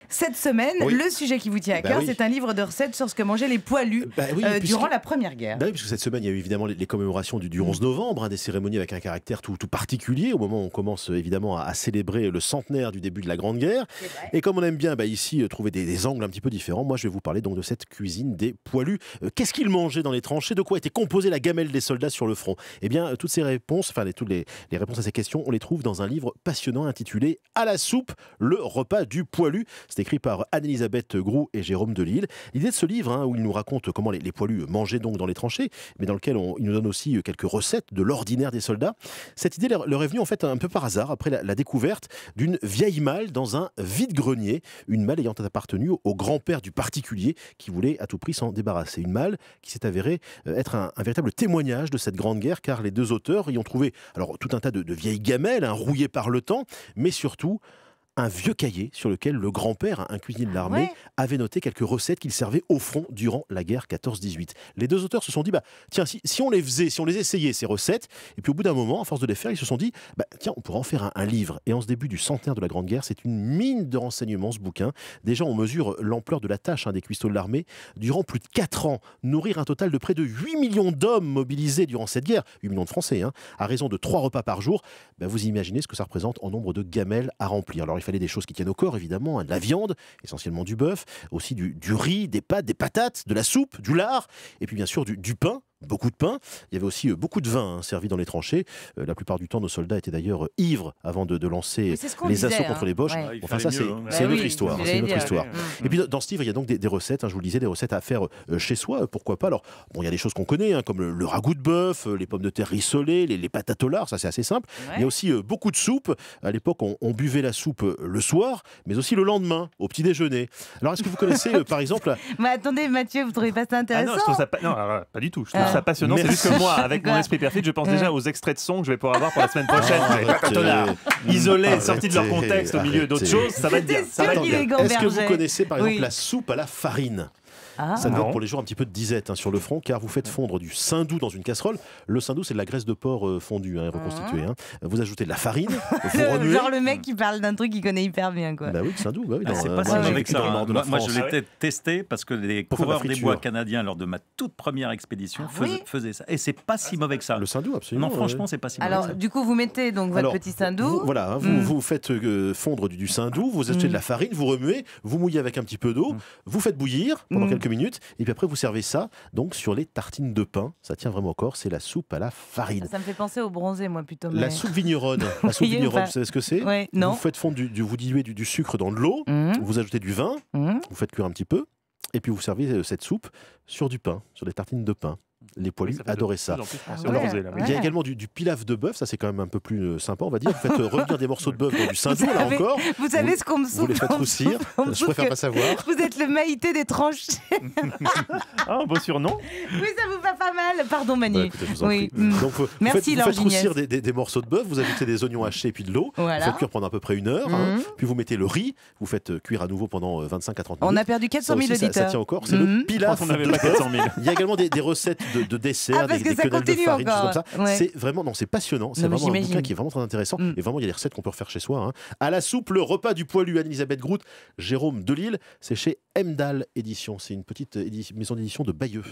Cette semaine, le sujet qui vous tient à cœur, c'est un livre de recettes sur ce que mangeaient les poilus durant la Première Guerre. Oui, puisque cette semaine, il y a eu évidemment les commémorations du 11 novembre, des cérémonies avec un caractère tout particulier, au moment où on commence évidemment à célébrer le centenaire du début de la Grande Guerre. Et comme on aime bien ici trouver des angles un petit peu différents, moi je vais vous parler donc de cette cuisine des poilus. Qu'est-ce qu'ils mangeaient dans les tranchées? De quoi était composée la gamelle des soldats sur le front? Eh bien, toutes ces réponses, toutes les réponses à ces questions, on les trouve dans un livre passionnant intitulé « À la soupe, le repas du poilu ». C'est écrit par Anne-Elisabeth Groux et Jérôme Delille. L'idée de ce livre, où il nous raconte comment les poilus mangeaient donc dans les tranchées, mais dans lequel il nous donne aussi quelques recettes de l'ordinaire des soldats. Cette idée leur est venue en fait un peu par hasard après la découverte d'une vieille malle dans un vide-grenier, une malle ayant appartenu au grand-père du particulier qui voulait à tout prix s'en débarrasser. Une malle qui s'est avérée être un véritable témoignage de cette grande guerre, car les deux auteurs y ont trouvé tout un tas de vieilles gamelles, rouillées par le temps, mais surtout un vieux cahier sur lequel le grand-père, un cuisinier de l'armée, avait noté quelques recettes qu'il servait au front durant la guerre 14-18. Les deux auteurs se sont dit, tiens, si on les faisait, si on les essayait, ces recettes, et puis au bout d'un moment, à force de les faire, ils se sont dit, tiens, on pourrait en faire un livre. Et en ce début du centenaire de la Grande Guerre, c'est une mine de renseignements, ce bouquin. Déjà, on mesure l'ampleur de la tâche des cuistots de l'armée. Durant plus de 4 ans, nourrir un total de près de 8 millions d'hommes mobilisés durant cette guerre, 8 millions de Français, à raison de 3 repas par jour, vous imaginez ce que ça représente en nombre de gamelles à remplir. Alors, il fallait des choses qui tiennent au corps, évidemment, de la viande, essentiellement du bœuf, aussi du riz, des pâtes, des patates, de la soupe, du lard, et puis bien sûr du pain. Beaucoup de pain. Il y avait aussi beaucoup de vin servi dans les tranchées. La plupart du temps, nos soldats étaient d'ailleurs ivres avant de lancer les assauts contre les Boches. Enfin, ça, c'est une autre histoire. C'est une autre histoire. Et puis, dans ce livre, il y a donc des recettes, je vous le disais, des recettes à faire chez soi, pourquoi pas. Alors, il y a des choses qu'on connaît, comme le ragoût de bœuf, les pommes de terre rissolées, les patates au lard, ça, c'est assez simple. Il y a aussi beaucoup de soupe. À l'époque, on buvait la soupe le soir, mais aussi le lendemain, au petit déjeuner. Alors, est-ce que vous connaissez, par exemple... Mais attendez, Mathieu, vous ne trouvez pas ça intéressant? Non, je trouve ça pas... non, pas du tout. Je trouve ça passionnant. C'est juste que moi, avec mon esprit perfide, je pense déjà aux extraits de sons que je vais pouvoir avoir pour la semaine prochaine. Isolés, sortis de leur contexte au milieu d'autres choses, ça va être bien. Est-ce que vous connaissez par exemple la soupe à la farine? Ça doit être pour les gens un petit peu de disette sur le front, car vous faites fondre du saindoux dans une casserole. Le saindoux, c'est de la graisse de porc fondue et reconstituée. Vous ajoutez de la farine, vous remuez. Genre le mec qui parle d'un truc qu'il connaît hyper bien, quoi. Oui, le saindoux. C'est pas si mauvais que ça. Moi, je l'ai testé parce que les coureurs des bois canadiens, lors de ma toute première expédition, faisaient ça. Et c'est pas si mauvais que ça. Le saindoux, absolument. Non, franchement, c'est pas si mauvais que ça. Alors, du coup, vous mettez donc votre petit saindoux. Vous faites fondre du saindoux, vous achetez de la farine, vous remuez, vous mouillez avec un petit peu d'eau, vous faites bouillir pendant quelques minutes, et puis après, vous servez ça donc sur les tartines de pain. Ça tient vraiment au corps. C'est la soupe à la farine. Ça me fait penser au bronzé, moi, plutôt. La soupe vigneronne. La soupe vigneronne, vous savez ce que c'est? Non. Vous faites fondre vous diluez du sucre dans de l'eau. Vous ajoutez du vin. Vous faites cuire un petit peu. Et puis vous servez cette soupe sur du pain, sur des tartines de pain. Les poilus adoraient ça. Alors, il y a également du pilaf de bœuf, ça c'est quand même un peu plus sympa, on va dire. Vous faites revenir des morceaux de bœuf dans du saindoux, là encore. Vous savez ce qu'on me souffle? Vous les faites roussir, je préfère pas savoir. Vous êtes le Maïté des tranchées. Un beau surnom. Oui, ça vous va pas mal. Pardon, Manu. Écoutez, je vous en prie. Donc, vous faites roussir des morceaux de bœuf, vous ajoutez des oignons hachés et puis de l'eau. Vous faites cuire pendant à peu près 1 heure. Puis vous mettez le riz, vous faites cuire à nouveau pendant 25 à 30 minutes. On a perdu 400 000 auditeurs. Ça tient au corps, c'est le pilaf. Il y a également des recettes de dessert, des quenelles de farine, choses comme ça. C'est vraiment, c'est passionnant. C'est vraiment un bouquin qui est vraiment très intéressant. Et vraiment, il y a des recettes qu'on peut refaire chez soi. À la soupe, le repas du poilu, Anne-Elisabeth Groux, Jérôme Delille. C'est chez Emdal Édition. C'est une petite maison d'édition de Bayeux.